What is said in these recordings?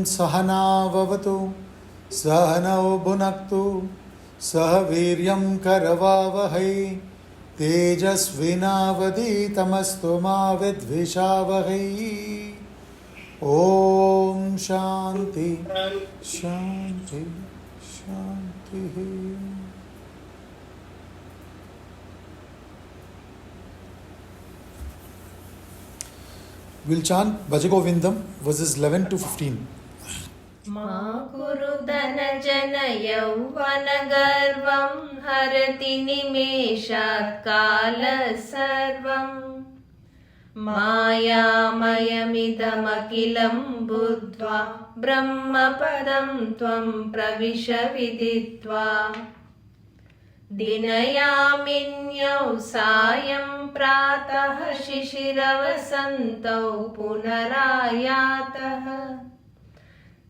Sahana Vavatu Sahana Bhunaktu Sah Viryam Karavavahai Tejasvinavaditamastu ma vidvishavahai. Om Shanti Shanti Shanti. We'll chant Bhaja Govindam verses 11 to 15. Ma kuru dana jana yauvana garvam harati nimeshat kala sarvam maya mayamidam akilam buddhva brahma padam tvam pravisha viditva dinayaminyau sayam pratah shishiravasanto punarayatah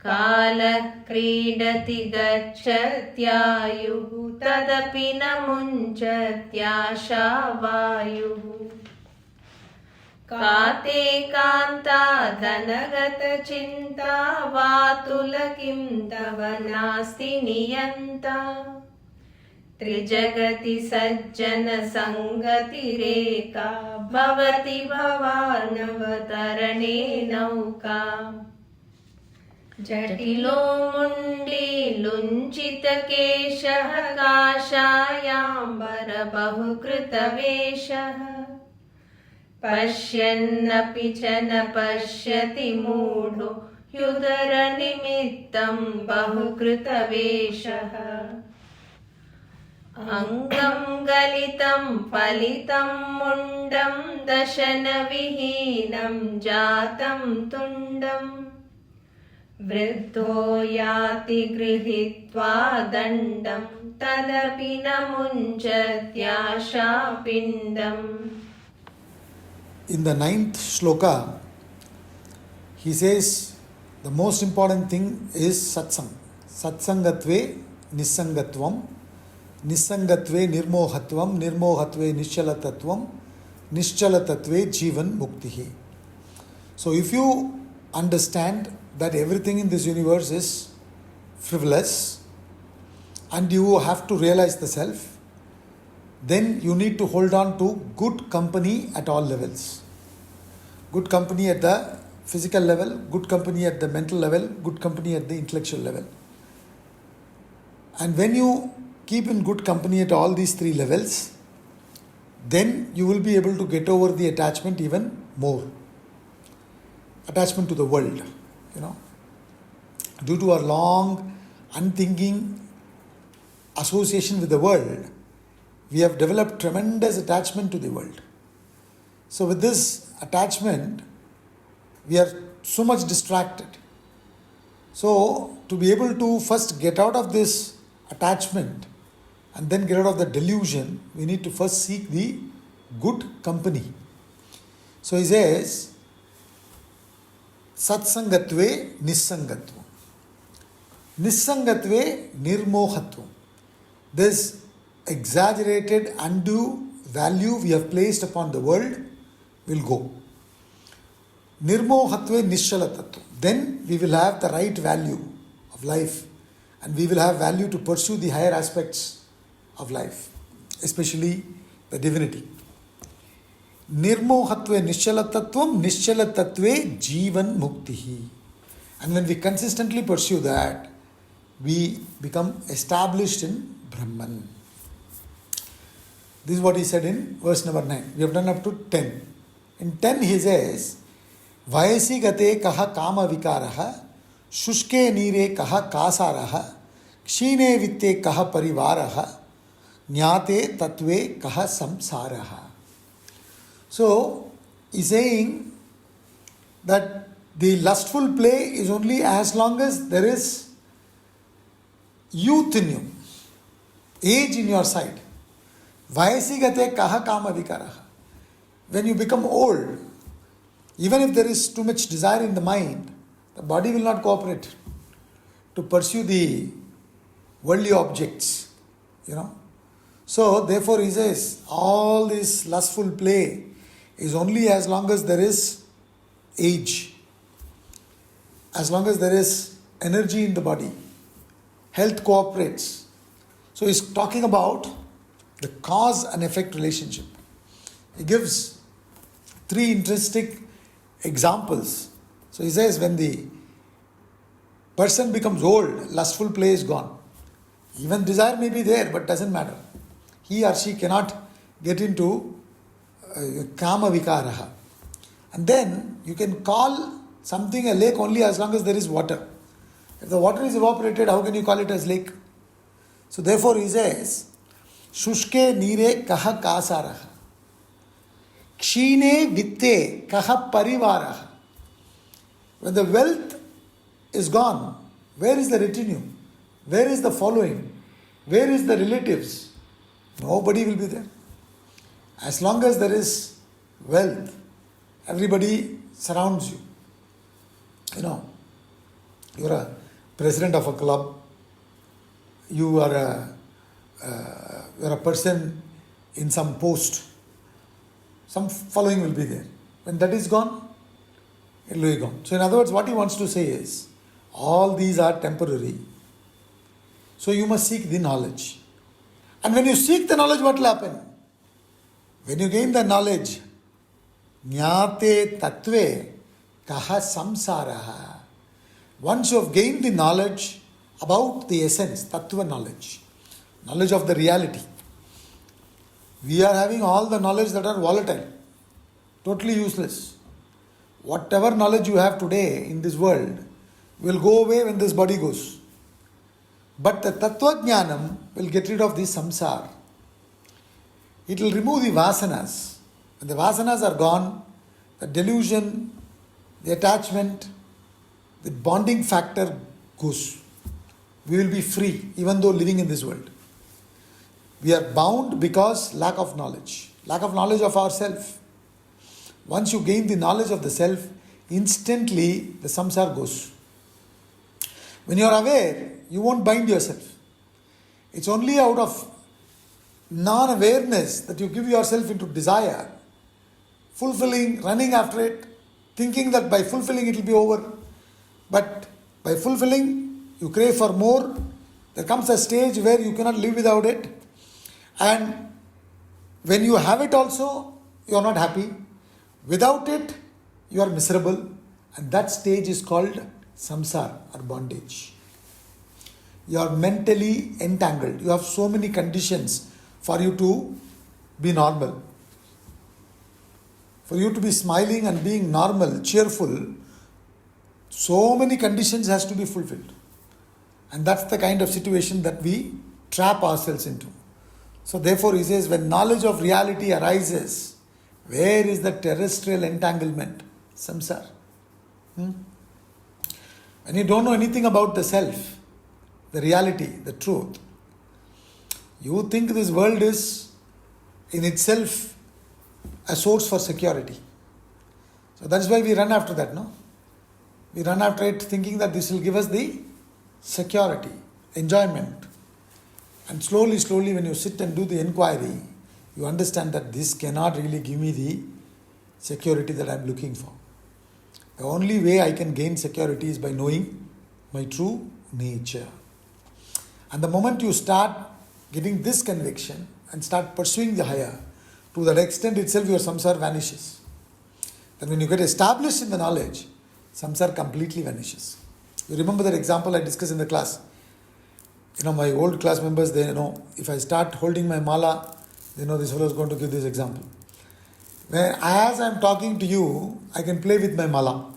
Kala kridati gacchatyayuh tadapi namunchatyashavayu Kate kanta dhanagata chinta vatulakim tavanasti niyanta Trijagati sajjana sangati reka bhavati bhavanavatarane nauka Jatilo mundi lunchita keshaha kashayambara bahukrita veshaha Pashyannapi chana pashyati mudho yudara nimittam bahukrita veshaha Angam galitam palitam mundam dashana vihinam jatam tundam Vriddho yati grihitva dandam tadapi namunchatyasha pindam. In the 9th shloka, he says the most important thing is satsang. Satsangatve nissangatvam, nissangatve nirmohatvam, nirmohatve nischalatatvam, nischalatatve jivan muktihi. So if you understand that everything in this universe is frivolous and you have to realize the self, then you need to hold on to good company at all levels. Good company at the physical level, good company at the mental level, good company at the intellectual level. And when you keep in good company at all these three levels, then you will be able to get over the attachment even more. Attachment to the world. Due to our long, unthinking association with the world, we have developed tremendous attachment to the world. So with this attachment, we are so much distracted. So to be able to first get out of this attachment and then get out of the delusion, we need to first seek the good company. So he says, Satsangatve nissangatvam. Nissangatve nirmohatvam. This exaggerated, undue value we have placed upon the world will go. Nirmohatve nischalatatvam. Then we will have the right value of life and we will have value to pursue the higher aspects of life, especially the divinity. Nirmohatve nischalatatvam, nischalatatve jivan muktihi. And when we consistently pursue that, we become established in Brahman. This is what he said in verse number 9. We have done up to 10. In 10 he says, Vayasi gate kaha kama vikaraha, shushke nire kaha kasaraha, kshine vitte kaha parivaraha, nyate tatve kaha samsaraha. So, he's saying that the lustful play is only as long as there is youth in you, age in your side. Vayasi gate kaha kama vikaraha. When you become old, even if there is too much desire in the mind, the body will not cooperate to pursue the worldly objects, So, therefore, he says, all this lustful play is only as long as there is age. as long as there is energy in the body, health cooperates. So he's talking about the cause and effect relationship. He gives 3 interesting examples. So he says when the person becomes old, lustful play is gone. Even desire may be there, but doesn't matter. He or she cannot get into kama vikaraha. And then you can call something a lake only as long as there is water. If the water is evaporated, how can you call it as lake? So therefore he says, Shushke nire kaha kasaraha. Kshine vitte kaha parivaraha. When the wealth is gone, where is the retinue? Where is the following? Where is the relatives? Nobody will be there. As long as there is wealth, everybody surrounds you. You know, you're a president of a club, you are a person in some post, some following will be there. When that is gone, it will be gone. So in other words, what he wants to say is, all these are temporary. So you must seek the knowledge. And when you seek the knowledge, what will happen? When you gain the knowledge, jnate tatve kaha samsaraha. Once you have gained the knowledge about the essence, tattva knowledge of the reality. We are having all the knowledge that are volatile, totally useless. Whatever knowledge you have today in this world will go away when this body goes. But the tattva jnanam will get rid of the samsara. It will remove the vasanas. When the vasanas are gone, the delusion, the attachment, the bonding factor goes. We will be free even though living in this world. We are bound because lack of knowledge of ourself. Once you gain the knowledge of the self, instantly the samsara goes. When you are aware, you won't bind yourself. It's only out of non-awareness that you give yourself into desire, fulfilling, running after it, thinking that by fulfilling it will be over. But by fulfilling, you crave for more. There comes a stage where you cannot live without it. And when you have it also, you are not happy. Without it, you are miserable. And that stage is called samsara or bondage. You are mentally entangled. You have so many conditions for you to be normal. For you to be smiling and being normal, cheerful, so many conditions has to be fulfilled. And that's the kind of situation that we trap ourselves into. So therefore he says, when knowledge of reality arises, where is the terrestrial entanglement? Samsara. When you don't know anything about the self, the reality, the truth, you think this world is in itself a source for security. So that's why we run after that, no? We run after it thinking that this will give us the security, enjoyment. And slowly, when you sit and do the inquiry, you understand that this cannot really give me the security that I am looking for. The only way I can gain security is by knowing my true nature. And the moment you start getting this conviction and start pursuing the higher, to that extent itself your samsara vanishes. Then when you get established in the knowledge, samsara completely vanishes. You remember that example I discussed in the class. My old class members, they know, if I start holding my mala, they know this fellow is going to give this example. As I am talking to you, I can play with my mala.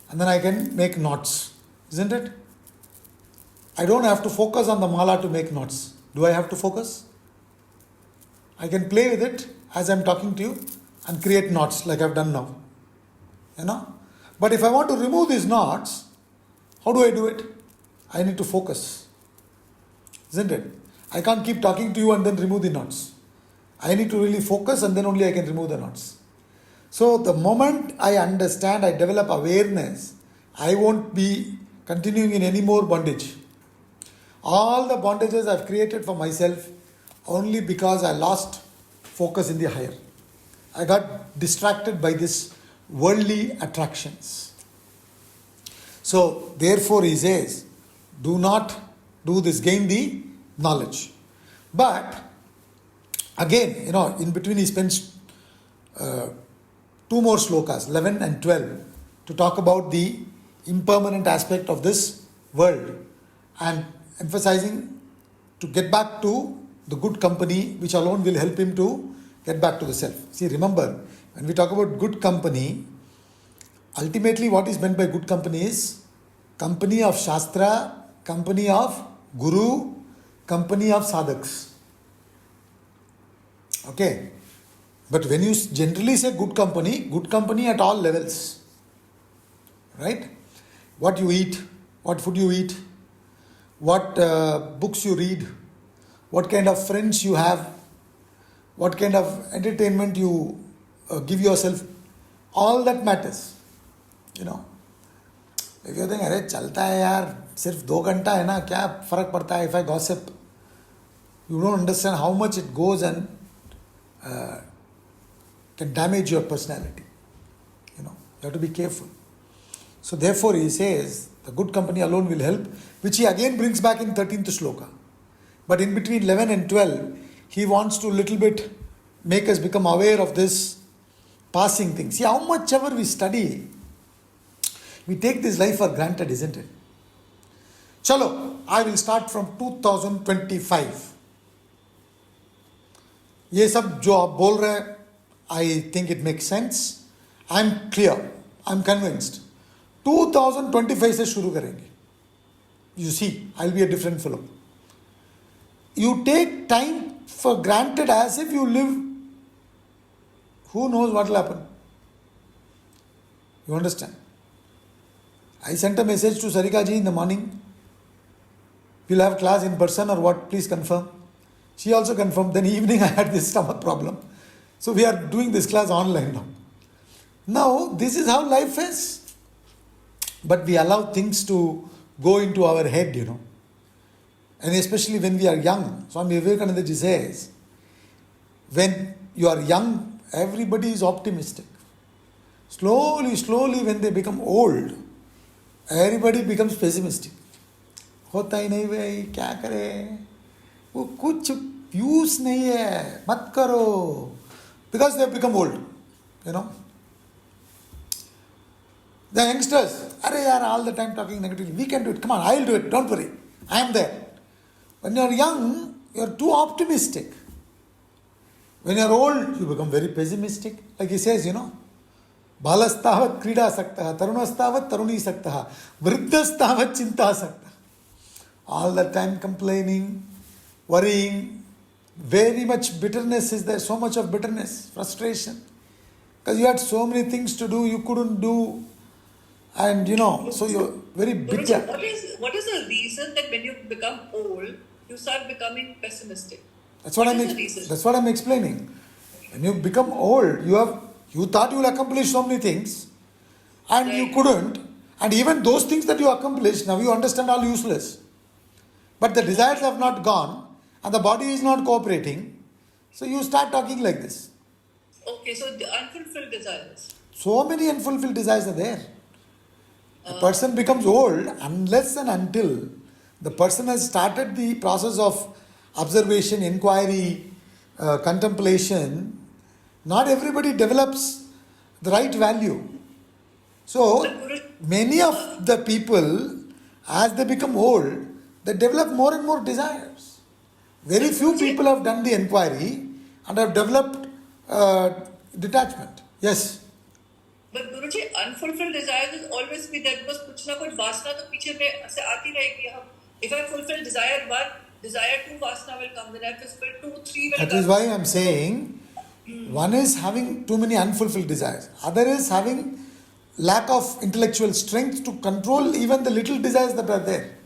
And then I can make knots. Isn't it? I don't have to focus on the mala to make knots. Do I have to focus? I can play with it as I am talking to you and create knots like I have done now. But if I want to remove these knots, how do I do it? I need to focus. Isn't it? I can't keep talking to you and then remove the knots. I need to really focus and then only I can remove the knots. So the moment I understand, I develop awareness, I won't be continuing in any more bondage. All the bondages I've created for myself only because I lost focus in the higher. I got distracted by these worldly attractions. So, therefore, he says, do not do this, gain the knowledge. But, again, in between he spends two more slokas, 11 and 12, to talk about the impermanent aspect of this world and emphasizing to get back to the good company, which alone will help him to get back to the self. See, remember, when we talk about good company, ultimately what is meant by good company is company of Shastra, company of Guru, company of sadhaks. Okay? But when you generally say good company at all levels. Right? What you eat, what food you eat, what books you read, what kind of friends you have, what kind of entertainment you give yourself, all that matters. If you think, अरे चलता है यार, सिर्फ 2 घंटा है ना, क्या फर्क पड़ता है if I gossip? You don't understand how much it goes and can damage your personality. You have to be careful. So therefore he says, the good company alone will help, which he again brings back in 13th shloka. But in between 11 and 12, he wants to little bit make us become aware of this passing thing. See, how much ever we study, we take this life for granted, isn't it? Chalo, I will start from 2025. ये सब जो आप बोल रहे हैं, I think it makes sense. I'm clear. I'm convinced. 2025 से शुरू करेंगे. You see, I'll be a different fellow. You take time for granted as if you live. Who knows what will happen? You understand? I sent a message to Sarika ji in the morning. We'll have class in person or what? Please confirm. She also confirmed. Then evening I had this stomach problem. So we are doing this class online now. Now, this is how life is. But we allow things to go into our head, And especially when we are young. Swami Vivekananda ji says, when you are young, everybody is optimistic. Slowly, when they become old, everybody becomes pessimistic. होता ही नहीं भाई, क्या करे? वो कुछ use नहीं है, मत करो. Because they have become old, The youngsters, are yaar, all the time talking negatively. We can do it. Come on, I'll do it. Don't worry. I am there. When you're young, you're too optimistic. When you're old, you become very pessimistic. Like he says, Balastavat krida saktaha, tarunastavat taruni saktaha, vriddhastavat chinta saktaha. All the time complaining, worrying, very much bitterness is there, so much of bitterness, frustration. Because you had so many things to do, you couldn't do. And so you're very bitter. What is the reason that when you become old, you start becoming pessimistic? That's what I'm explaining. When you become old, you thought you will accomplish so many things, and you couldn't. And even those things that you accomplished, now you understand all useless. But the desires have not gone, and the body is not cooperating. So you start talking like this. Okay, so the unfulfilled desires. So many unfulfilled desires are there. The person becomes old unless and until the person has started the process of observation, inquiry, contemplation. Not everybody develops the right value. So, many of the people, as they become old, they develop more and more desires. Very few people have done the inquiry and have developed detachment. Yes. But Guruji, unfulfilled desires will always be there because कुछ ना कुछ वासना तो पीछे में से आती रहेगी. If I fulfill desire 1, desire 2 vasana will come. Then I fulfill 2, 3 will come. That is why I am saying, one is having too many unfulfilled desires. Other is having lack of intellectual strength to control even the little desires that are there.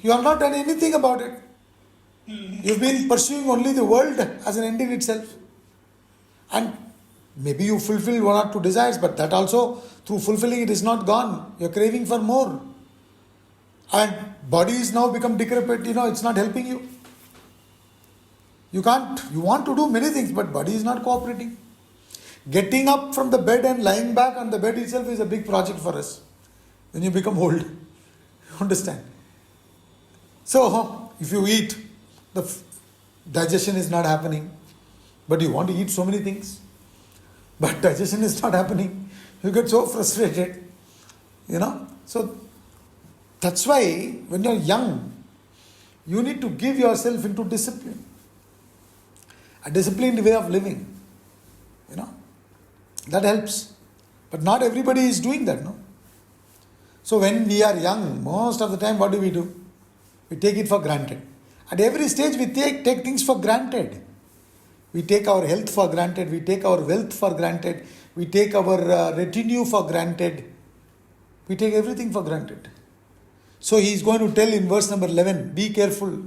You have not done anything about it. You've been pursuing only the world as an end in itself. And maybe you fulfill 1 or 2 desires, but that also, through fulfilling it, is not gone. You're craving for more. And body is now become decrepit, it's not helping you. You want to do many things, but body is not cooperating. Getting up from the bed and lying back on the bed itself is a big project for us. when you become old. You understand? So, if you eat, the digestion is not happening, but you want to eat so many things, but digestion is not happening. You get so frustrated, So, that's why when you're young, you need to give yourself into discipline. A disciplined way of living. That helps. But not everybody is doing that, no? So when we are young, most of the time what do? We take it for granted. At every stage we take things for granted. We take our health for granted. We take our wealth for granted. We take our retinue for granted. We take everything for granted. So he is going to tell in verse number 11, be careful.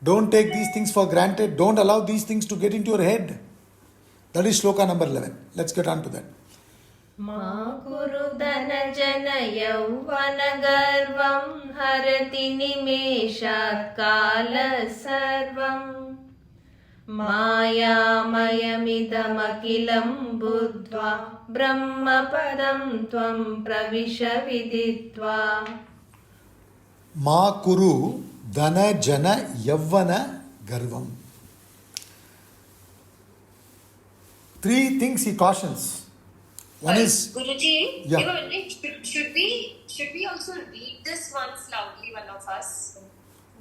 Don't take these things for granted. Don't allow these things to get into your head. That is shloka number 11. Let's get on to that. Ma kuru dana jana yavvana garvam harati nimeshat kala sarvam maya mayamidam akilam buddhva brahma padam tvam pravisha viditva. Ma kuru dana jana yavvana garvam. Three things he cautions. One is Guruji, yeah. should we also read this once loudly, one of us?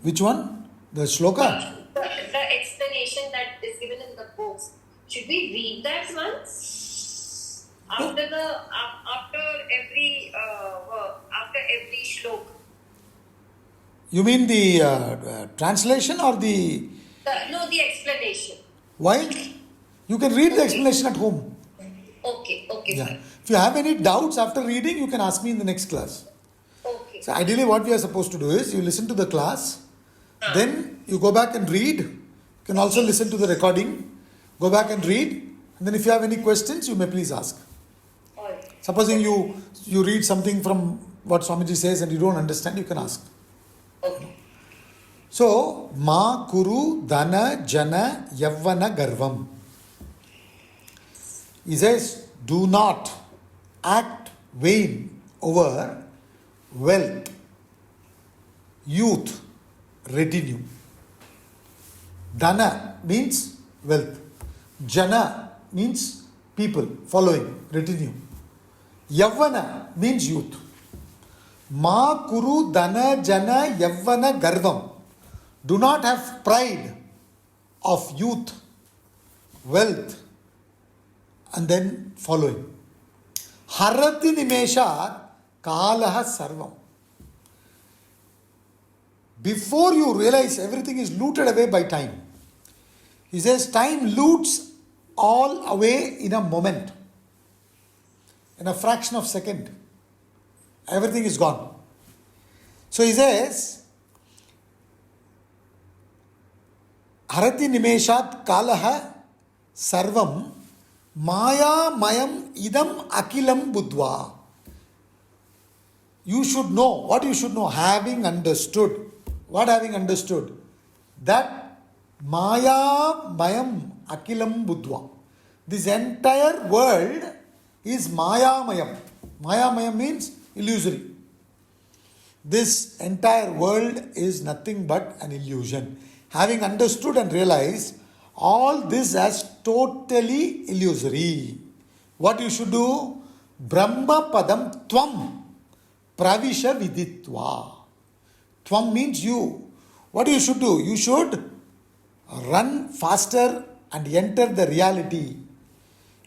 Which one? The shloka? The explanation that is given in the books. Should we read that once? After every shlok. You mean the translation or the... No, the explanation. Why? You can read the explanation at home. Okay, Yeah. fine. If you have any doubts after reading, you can ask me in the next class. Okay. So ideally what we are supposed to do is, you listen to the class, then you go back and read. You can also listen to the recording, go back and read, and then if you have any questions, you may please ask. All right. Supposing you read something from what Swamiji says and you don't understand, you can ask. Okay. So, ma kuru dana jana yavvana garvam. He says, do not act vain over wealth, youth, retinue. Dana means wealth. Jana means people, following, retinue. Yavvana means youth. Ma kuru dana jana yavvana garvam. Do not have pride of youth, wealth, and then following. Harati nimeshat kalaha sarvam. Before you realize, everything is looted away by time. He says time loots all away in a moment, in a fraction of a second. Everything is gone. So he says, Harati nimeshat kalaha sarvam maya mayam idam akilam buddhva. You should know, what you should know, having understood. What having understood? That maya mayam akilam buddhva. This entire world is maya mayam. Maya mayam means illusory. This entire world is nothing but an illusion. Having understood and realized all this as totally illusory, what you should do? Brahma padam tvam pravisha viditva. Tvam means you. What you should do? You should run faster and enter the reality.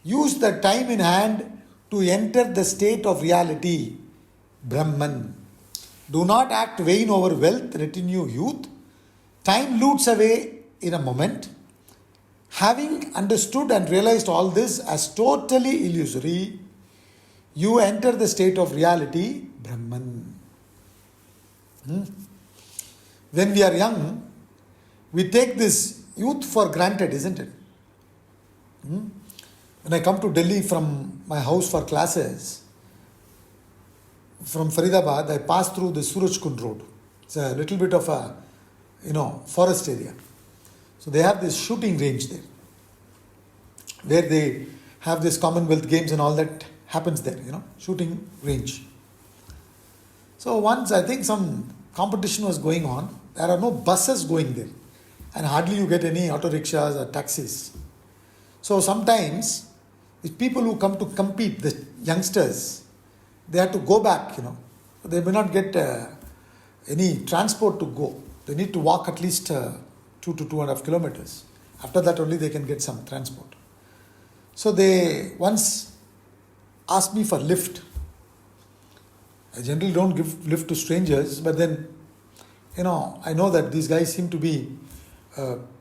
Use the time in hand to enter the state of reality, Brahman. Do not act vain over wealth, retinue, youth. Time loots away in a moment. Having understood and realized all this as totally illusory, you enter the state of reality, Brahman. When we are young, we take this youth for granted, isn't it? When I come to Delhi from my house for classes, from Faridabad, I pass through the Surajkund road. It's a little bit of a, forest area. So they have this shooting range there, where they have this Commonwealth Games and all that happens there, shooting range. So once I think some competition was going on, there are no buses going there, and hardly you get any auto rickshaws or taxis. So sometimes the people who come to compete, the youngsters, they have to go back, They may not get any transport to go. They need to walk at least 2 to 2.5 kilometers. After that only they can get some transport. So they once asked me for lift. I generally don't give lift to strangers, but then, I know that these guys seem to be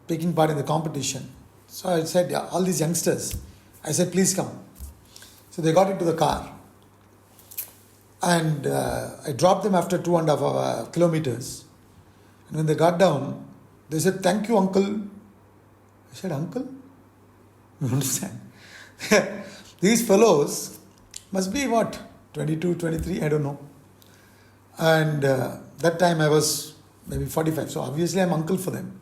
taking part in the competition. So I said, yeah, all these youngsters, I said, please come. So they got into the car. And I dropped them after 2.5 kilometers. And when they got down, they said, thank you, uncle. I said, uncle? You understand? These fellows must be what? 22, 23, I don't know. And that time I was maybe 45. So obviously I'm uncle for them.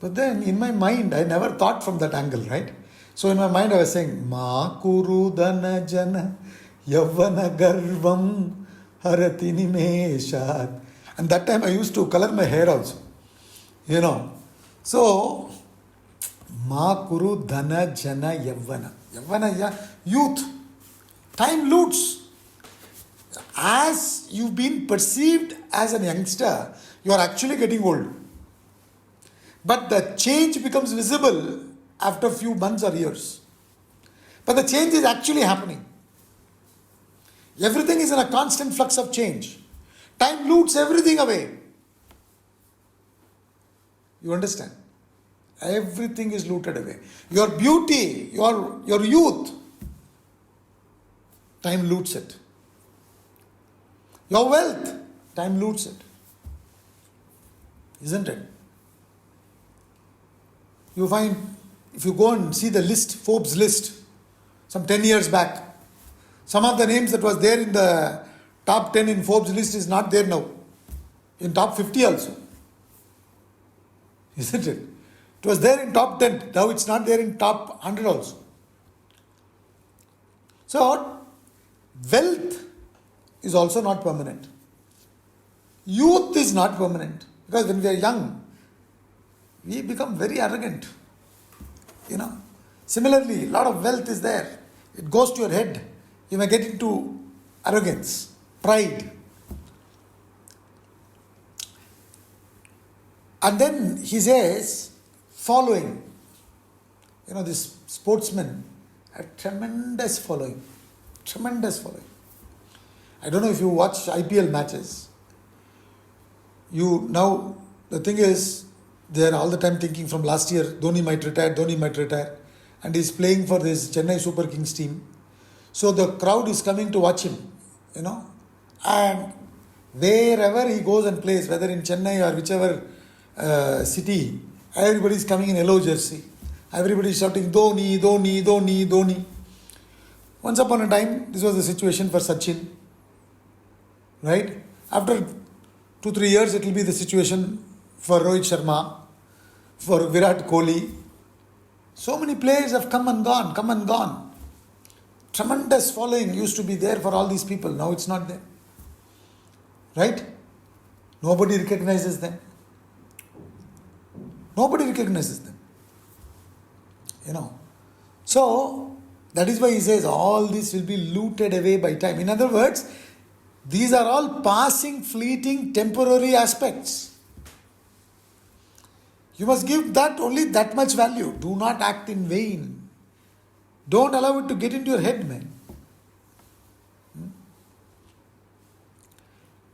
But then in my mind, I never thought from that angle, right? So in my mind I was saying, Ma kuru dana jana yavana garvam harati nimeshat. And that time I used to color my hair also. So, Ma kuru dana jana yavana. Yavana, yeah, youth. Time loots. As you've been perceived as a youngster, you are actually getting old. But the change becomes visible after a few months or years. But the change is actually happening. Everything is in a constant flux of change. Time loots everything away. You understand? Everything is looted away. Your beauty, your youth, time loots it. Your wealth, time loots it. Isn't it? You find, if you go and see the list, Forbes list, some 10 years back, some of the names that was there in the top 10 in Forbes list is not there now. In top 50 also. Isn't it? It was there in top 10. Now it's not there in top 100 also. So, wealth is also not permanent. Youth is not permanent. Because when we are young, we become very arrogant. Similarly, a lot of wealth is there. It goes to your head. You may get into arrogance, pride. And then he says, following. This sportsmen have tremendous following. Tremendous following. I don't know if you watch IPL matches. The thing is, they are all the time thinking from last year, Dhoni might retire. And he's playing for this Chennai Super Kings team. So the crowd is coming to watch him, And wherever he goes and plays, whether in Chennai or whichever city, everybody is coming in yellow jersey. Everybody is shouting, Dhoni, Dhoni, Dhoni, Dhoni. Once upon a time, this was the situation for Sachin. Right? After 2-3 years, it will be the situation for Rohit Sharma, for Virat Kohli. So many players have come and gone. Tremendous following used to be there for all these people. Now it's not there. Right? Nobody recognizes them. So, that is why he says all this will be looted away by time. In other words, these are all passing, fleeting, temporary aspects. You must give that only that much value. Do not act in vain. Don't allow it to get into your head, man.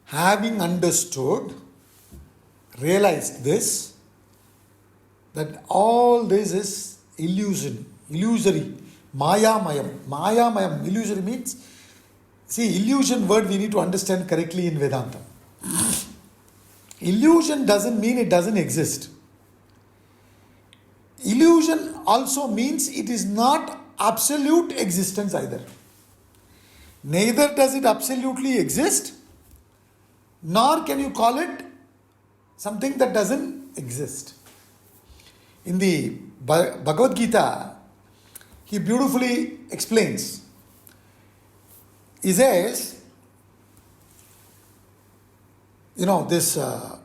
Having understood, realized this, that all this is illusory, Mayamayam. Illusory means, illusion word we need to understand correctly in Vedanta. Illusion doesn't mean it doesn't exist. Illusion also means it is not absolute existence either. Neither does it absolutely exist, nor can you call it something that doesn't exist. In the Bhagavad Gita, he beautifully explains. He says, this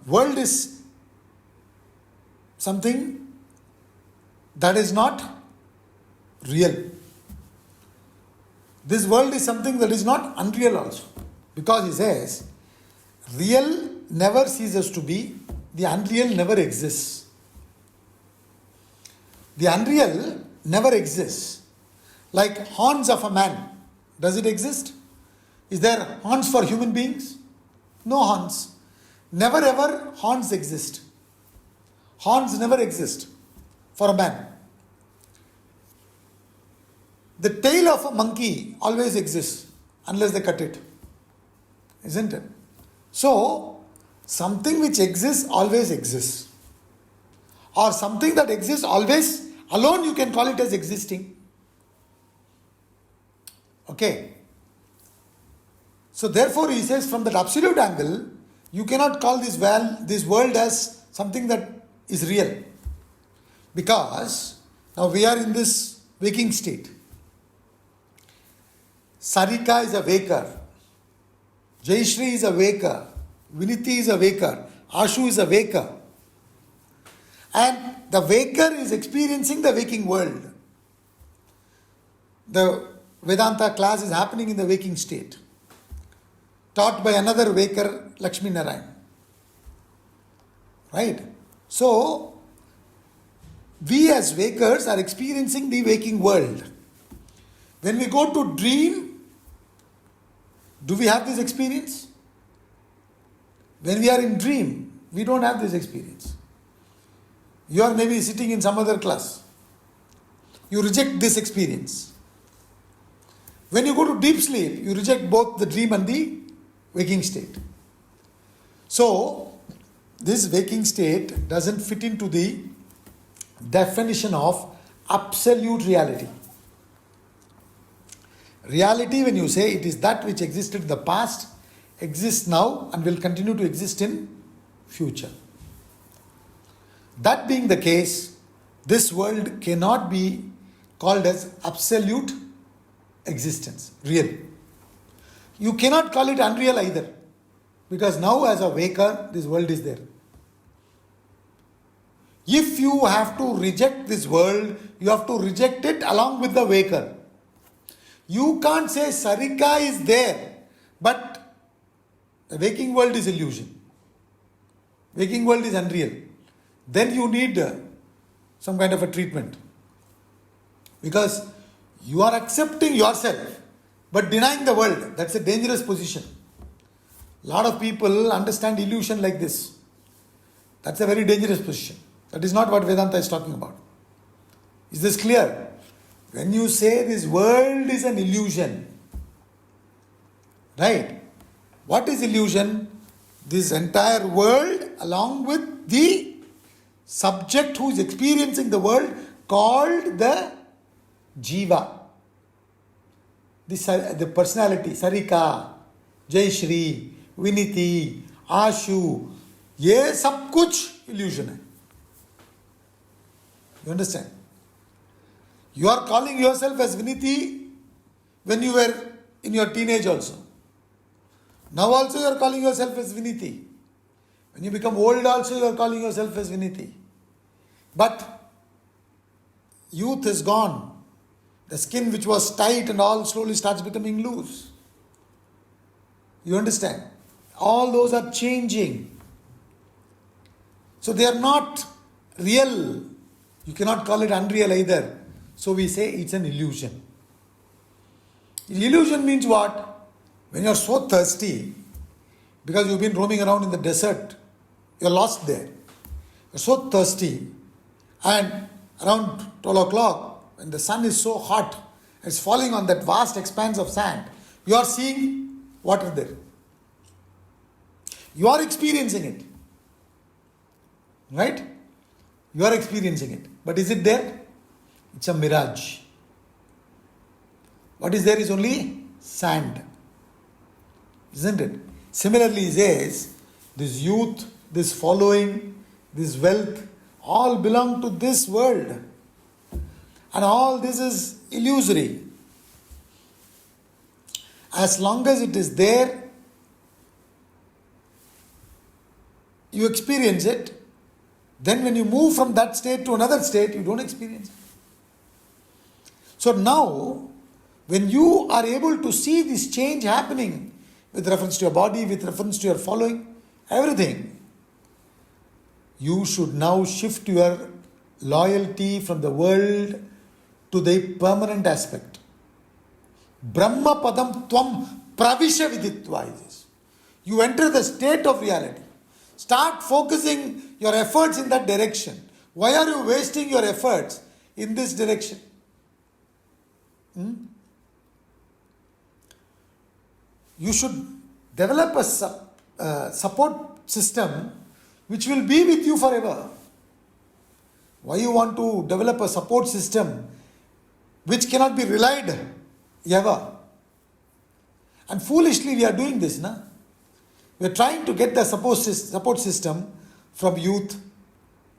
world is something that is not real. This world is something that is not unreal also. Because he says, real never ceases to be, the unreal never exists. The unreal never exists. Like horns of a man, does it exist? Is there horns for human beings? No horns. Never ever horns exist. Horns never exist for a man. The tail of a monkey always exists unless they cut it. Isn't it? So, something which exists always exists. Or something that exists always, alone you can call it as existing. Okay. So therefore he says from that absolute angle, you cannot call this world as something that is real. Because now we are in this waking state. Sarika is a waker. Jayashri is a waker. Viniti is a waker. Ashu is a waker. And the waker is experiencing the waking world. The Vedanta class is happening in the waking state. Taught by another waker, Lakshmi Narayan. Right? So, we as wakers are experiencing the waking world. When we go to dream, do we have this experience? When we are in dream, we don't have this experience. You are maybe sitting in some other class. You reject this experience. When you go to deep sleep, you reject both the dream and the waking state. So, this waking state doesn't fit into the definition of absolute reality. Reality, when you say it is that which existed in the past, exists now and will continue to exist in future. That being the case, this world cannot be called as absolute existence, real. You cannot call it unreal either, because now as a waker, this world is there. If you have to reject this world, you have to reject it along with the waker. You can't say Sarika is there, but the waking world is illusion. Waking world is unreal. Then you need some kind of a treatment. Because you are accepting yourself, but denying the world. That's a dangerous position. A lot of people understand illusion like this. That's a very dangerous position. That is not what Vedanta is talking about. Is this clear? When you say this world is an illusion, right? What is illusion? This entire world along with the subject who is experiencing the world called the Jiva. The personality, Sarika, Jayashri, Viniti, Ashu, ये सब कुछ illusion है. You understand? You are calling yourself as Viniti when you were in your teenage also. Now also you are calling yourself as Viniti. When you become old also you are calling yourself as Viniti. But youth is gone. The skin which was tight and all slowly starts becoming loose. You understand? All those are changing. So they are not real. You cannot call it unreal either. So we say it's an illusion. Illusion means what? When you are so thirsty, because you've been roaming around in the desert, you are lost there. You are so thirsty, and around 12 o'clock, when the sun is so hot, it's falling on that vast expanse of sand, you are seeing water there. You are experiencing it. Right? You are experiencing it. But is it there? It's a mirage. What is there is only sand. Isn't it? Similarly, he says, this youth, this following, this wealth, all belong to this world. And all this is illusory. As long as it is there, you experience it. Then when you move from that state to another state, you don't experience it. So now, when you are able to see this change happening with reference to your body, with reference to your following, everything, you should now shift your loyalty from the world to the permanent aspect. Brahma padam tvam pravisha viditva is this. You enter the state of reality. Start focusing your efforts in that direction. Why are you wasting your efforts in this direction? You should develop a support system which will be with you forever. Why you want to develop a support system which cannot be relied ever? And foolishly we are doing this, na? We are trying to get the support system from youth,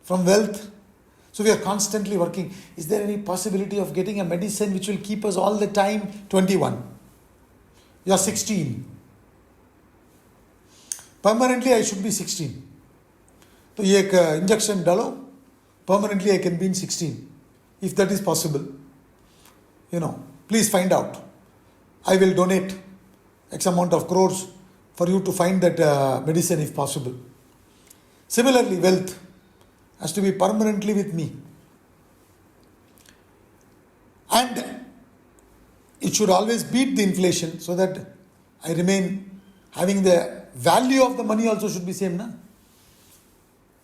from wealth. So we are constantly working. Is there any possibility of getting a medicine which will keep us all the time 21? You are 16. Permanently I should be 16. So ye ek injection dalo, permanently I can be in 16. If that is possible, please find out. I will donate X amount of crores for you to find that medicine if possible. Similarly, wealth has to be permanently with me. And it should always beat the inflation so that I remain having the value of the money also should be same. Na?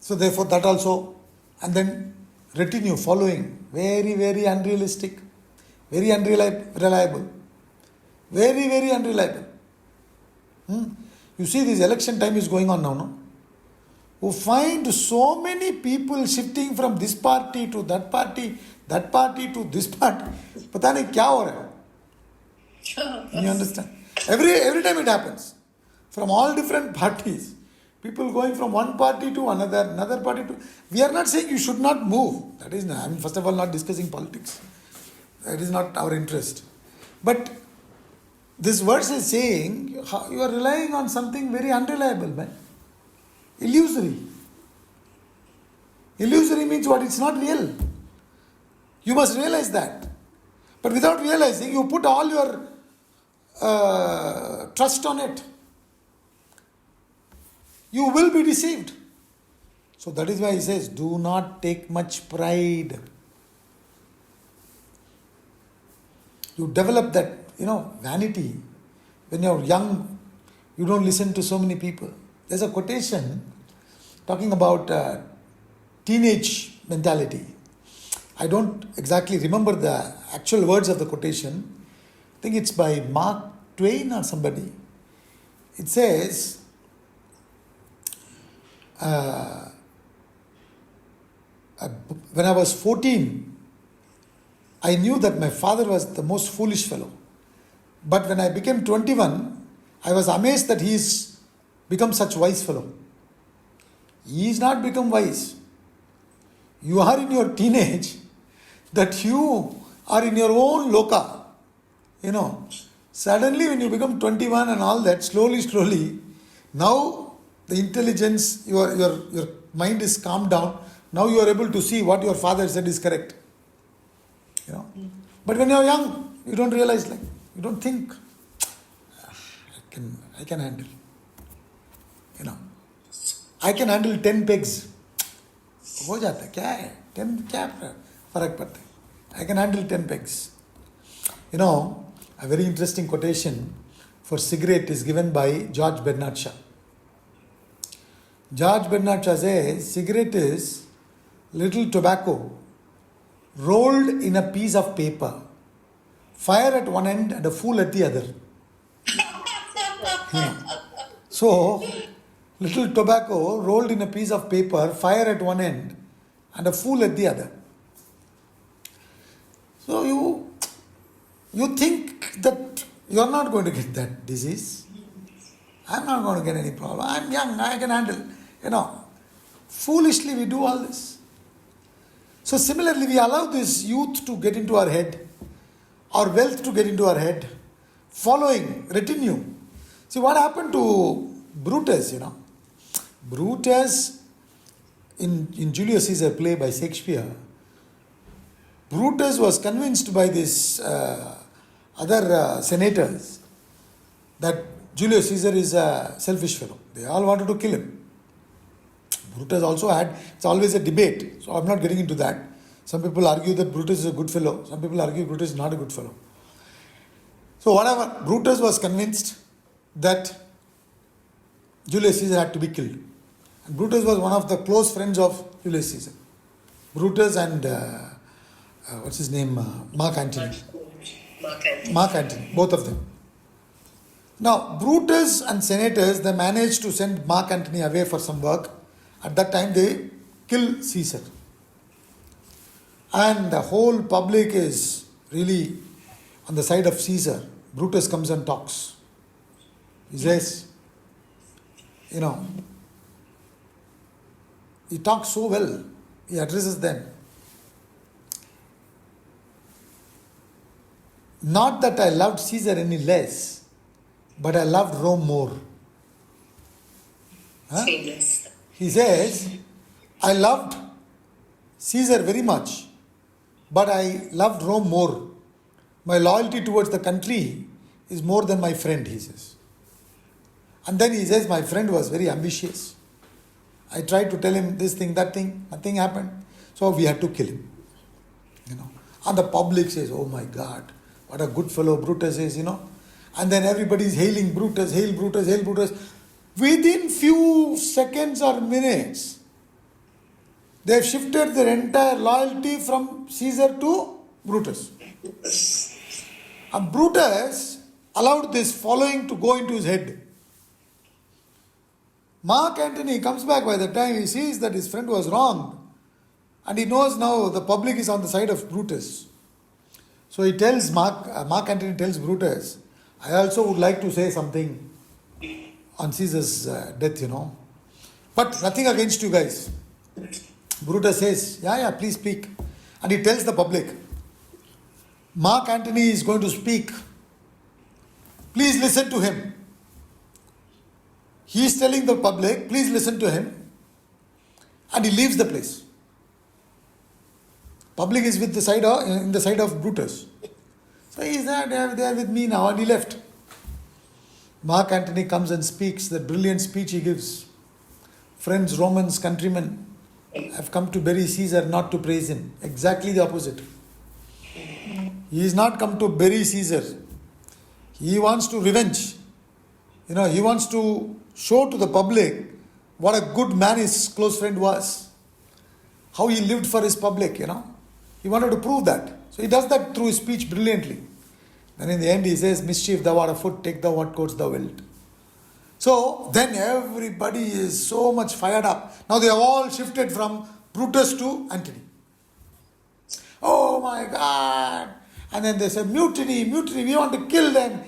So therefore that also, and then retinue, following, very, very unrealistic, very unreliable, very, very unreliable. You see this election time is going on now, no? Who find so many people shifting from this party to that party to this party. Pata nahi kya ho raha hai? You understand? Every time it happens. From all different parties. People going from one party to another party to... We are not saying you should not move. That is not, first of all, not discussing politics. That is not our interest. But this verse is saying you are relying on something very unreliable, man. Illusory. Illusory means what? It's not real. You must realize that. But without realizing, you put all your trust on it. You will be deceived. So that is why he says, do not take much pride. You develop that, vanity. When you are young, you don't listen to so many people. There's a quotation talking about teenage mentality. I don't exactly remember the actual words of the quotation. I think it's by Mark Twain or somebody. It says, when I was 14, I knew that my father was the most foolish fellow. But when I became 21, I was amazed that he is become such wise fellow. He is not become wise. You are in your teenage, that you are in your own loka. Suddenly when you become 21 and all that, slowly, now the intelligence, your mind is calmed down. Now you are able to see what your father said is correct. But when you are young, you don't realize, you don't think, I can handle. I can handle 10 pegs. हो जाता है, क्या है? 10 क्या फर्क पड़ता है? I can handle 10 pegs. A very interesting quotation for cigarette is given by George Bernard Shaw. George Bernard Shaw says, cigarette is little tobacco rolled in a piece of paper, fire at one end and a fool at the other. So, little tobacco rolled in a piece of paper, fire at one end and a fool at the other. So you think that you are not going to get that disease. I'm not going to get any problem. I'm young, I can handle. Foolishly we do all this. So similarly, we allow this youth to get into our head, or wealth to get into our head, following, retinue. See what happened to Brutus, Brutus, in Julius Caesar play by Shakespeare, Brutus was convinced by these other senators that Julius Caesar is a selfish fellow. They all wanted to kill him. Brutus also had, it's always a debate, so I'm not getting into that. Some people argue that Brutus is a good fellow, some people argue Brutus is not a good fellow. So whatever, Brutus was convinced that Julius Caesar had to be killed. And Brutus was one of the close friends of Julius Caesar. Brutus and what's his name? Mark Antony. Mark Antony, both of them. Now, Brutus and senators, they managed to send Mark Antony away for some work. At that time, they kill Caesar. And the whole public is really on the side of Caesar. Brutus comes and talks. He says, he talks so well. He addresses them. Not that I loved Caesar any less, but I loved Rome more. Famous. He says, I loved Caesar very much, but I loved Rome more. My loyalty towards the country is more than my friend, he says. And then he says, my friend was very ambitious. I tried to tell him this thing, that thing, nothing happened. So we had to kill him. And the public says, oh my God, what a good fellow Brutus is, And then everybody is hailing Brutus, hail Brutus, hail Brutus. Within few seconds or minutes, they have shifted their entire loyalty from Caesar to Brutus. And Brutus allowed this following to go into his head. Mark Antony comes back by the time he sees that his friend was wrong. And he knows now the public is on the side of Brutus. So he tells Mark Antony tells Brutus, I also would like to say something on Caesar's death, But nothing against you guys. Brutus says, yeah, please speak. And he tells the public, Mark Antony is going to speak. Please listen to him. He is telling the public, please listen to him. And he leaves the place. Public is in the side of Brutus. So he is there with me now, and he left. Mark Antony comes and speaks, that brilliant speech he gives. Friends, Romans, countrymen, have come to bury Caesar, not to praise him. Exactly the opposite. He is not come to bury Caesar. He wants to revenge. He wants to show to the public what a good man his close friend was. How he lived for his public, He wanted to prove that. So he does that through his speech brilliantly. And in the end he says, mischief thou art afoot, take thou what course thou wilt. So then everybody is so much fired up. Now they have all shifted from Brutus to Antony. Oh my God. And then they say, mutiny, we want to kill them.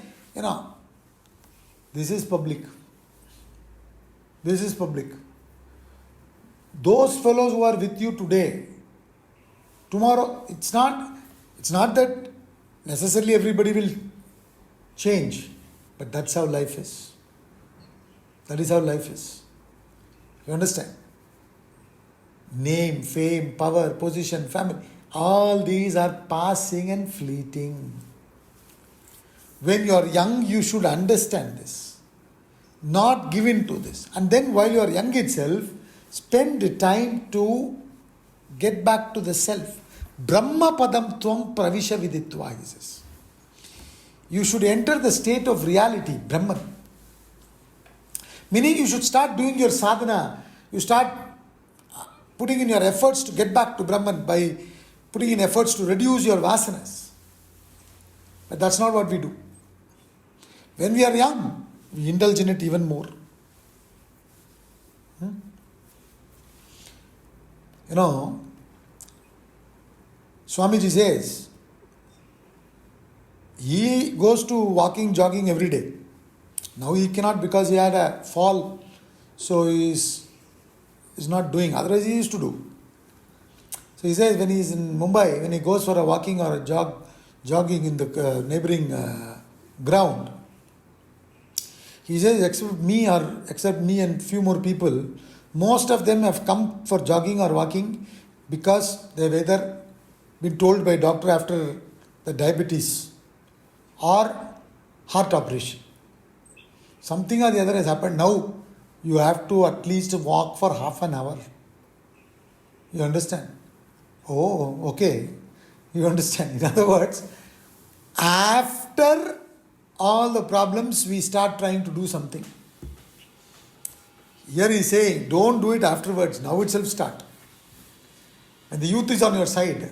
This is public. This is public. Those fellows who are with you today, tomorrow, it's not that necessarily everybody will change, but that's how life is. That is how life is. You understand? Name, fame, power, position, family, all these are passing and fleeting. When you are young, you should understand this. Not give in to this. And then while you are young itself, spend time to get back to the self. Brahma padam tvam pravisha viditva, he says. You should enter the state of reality, Brahman. Meaning you should start doing your sadhana. You start putting in your efforts to get back to Brahman by putting in efforts to reduce your vasanas. But that's not what we do. When we are young, we indulge in it even more. Swamiji says, he goes to walking, jogging every day. Now he cannot because he had a fall, so he is not doing. Otherwise he used to do. So he says when he is in Mumbai, when he goes for a walking or a jogging in the neighboring ground, he says except me and few more people, Most of them have come for jogging or walking because they've either been told by doctor after the diabetes or heart operation. Something or the other has happened. Now you have to at least walk for half an hour. You understand? Oh, okay. You understand. In other words, after all the problems, we start trying to do something. Here he is saying, don't do it afterwards. Now itself start. When the youth is on your side,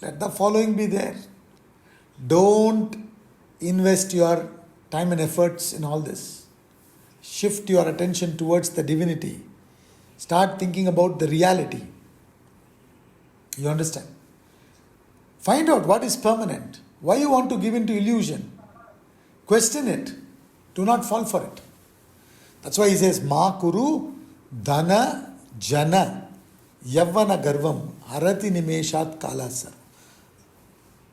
let the following be there. Don't invest your time and efforts in all this. Shift your attention towards the divinity. Start thinking about the reality. You understand? Find out what is permanent. Why you want to give into illusion. Question it. Do not fall for it. That's why he says, Ma kuru dhana jana yavana garvam arati nimeshat kalasar.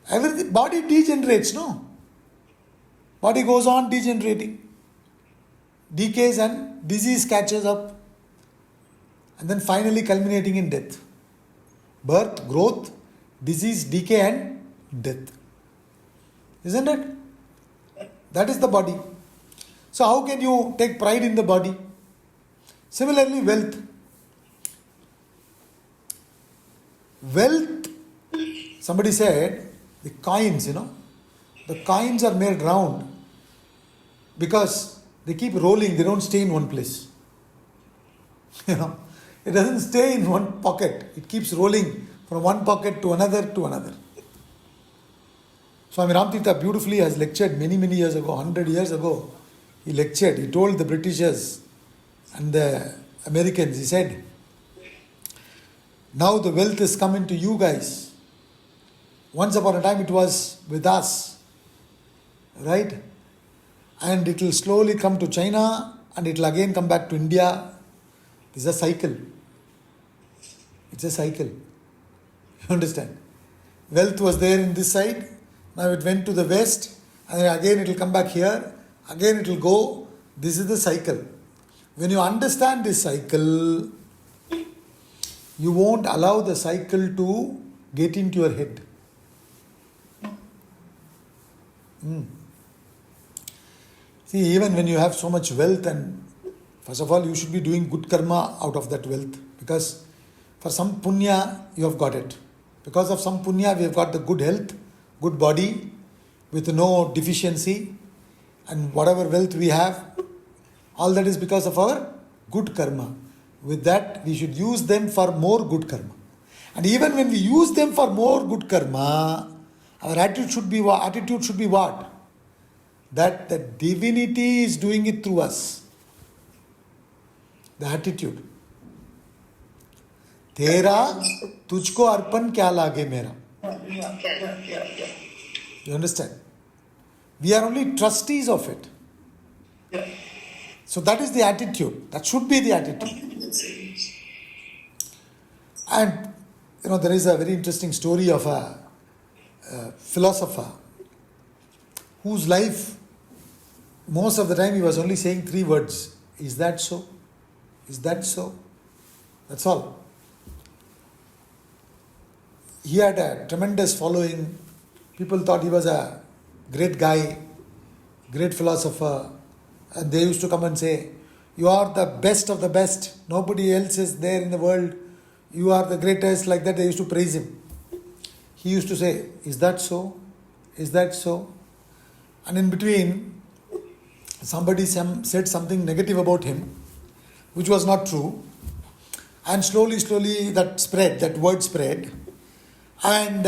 Everything, body degenerates, no? Body goes on degenerating. Decays and disease catches up. And then finally culminating in death. Birth, growth, disease, decay and death. Isn't it? That is the body. So how can you take pride in the body? Similarly, wealth. Wealth, somebody said, the coins, the coins are made round because they keep rolling, they don't stay in one place. It doesn't stay in one pocket. It keeps rolling from one pocket to another to another. Swami Ramtita beautifully has lectured many years ago, 100 years ago. He lectured, he told the Britishers and the Americans, he said, now the wealth is coming to you guys. Once upon a time it was with us, right? And it will slowly come to China and it will again come back to India. It's a cycle. It's a cycle. You understand? Wealth was there in this side. Now it went to the west and then again it will come back here. Again it will go. This is the cycle. When you understand this cycle, you won't allow the cycle to get into your head. See, even when you have so much wealth, and first of all, you should be doing good karma out of that wealth, because for some punya, you have got it. Because of some punya, we have got the good health, good body, with no deficiency, and whatever wealth we have, all that is because of our good karma. With that, we should use them for more good karma. And even when we use them for more good karma, our attitude should be what? That the divinity is doing it through us. The attitude. Tera tujhko arpan kya lage mera. You understand? We are only trustees of it. So that is the attitude. That should be the attitude. And there is a very interesting story of a philosopher whose life, most of the time he was only saying 3 words. Is that so? Is that so? That's all. He had a tremendous following. People thought he was a great guy, great philosopher. And they used to come and say, you are the best of the best. Nobody else is there in the world. You are the greatest. Like that, they used to praise him. He used to say, is that so? Is that so? And in between, somebody said something negative about him, which was not true. And slowly that word spread. And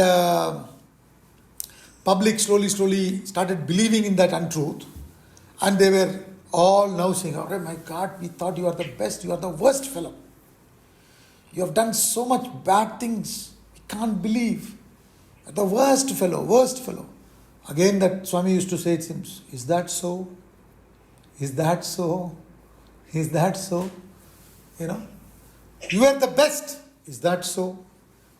public slowly started believing in that untruth. And they were all now saying, oh my God, we thought you are the best, you are the worst fellow. You have done so much bad things. We can't believe. The worst fellow. Again that Swami used to say, it seems, is that so? Is that so? Is that so? You are the best. Is that so?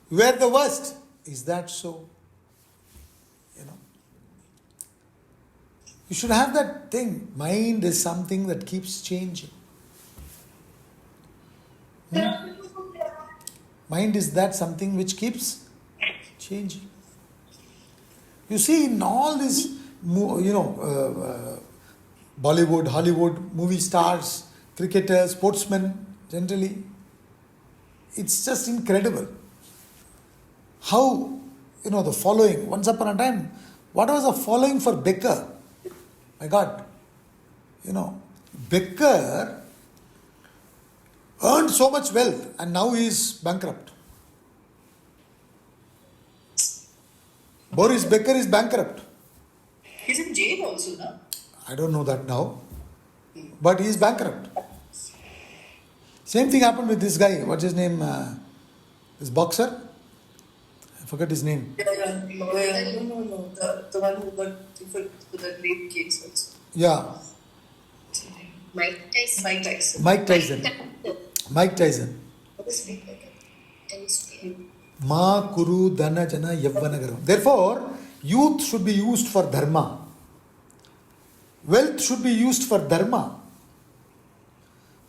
You are the worst. Is that so? You should have that thing. Mind is something that keeps changing. Mind is that something which keeps changing. You see, in all these, Bollywood, Hollywood, movie stars, cricketers, sportsmen, generally, it's just incredible how, the following. Once upon a time, what was the following for Becker? My God, Becker earned so much wealth and now he is bankrupt. Boris Becker is bankrupt. He's in jail also, no? I don't know that now, but he is bankrupt. Same thing happened with this guy. What's his name? This boxer? I forget his name. No. The one who got for the rape case also. Yeah. Mike Tyson. Mike Tyson. What is Mike Tyson? Ma kuru dana jana yavvanagaram. Therefore, youth should be used for dharma. Wealth should be used for dharma.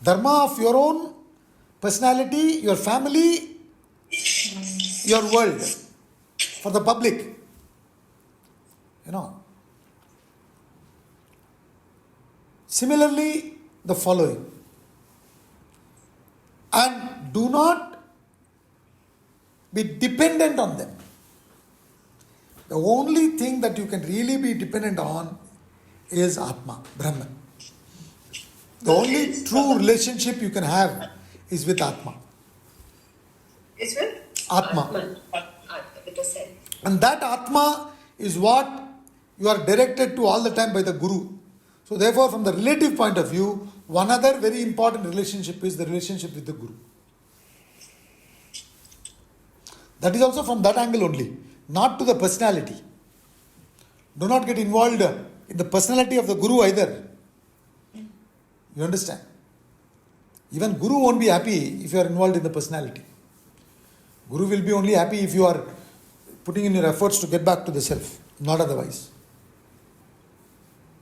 Dharma of your own personality, your family, your world, for the public. Similarly, the following. And do not be dependent on them. The only thing that you can really be dependent on is Atma, Brahman. The only true relationship you can have is with Atma. Is with? Atma. With the self. And that Atma is what you are directed to all the time by the Guru. So therefore, from the relative point of view, one other very important relationship is the relationship with the Guru. That is also from that angle only, not to the personality. Do not get involved in the personality of the Guru either. You understand? Even Guru won't be happy if you are involved in the personality. Guru will be only happy if you are putting in your efforts to get back to the self, not otherwise.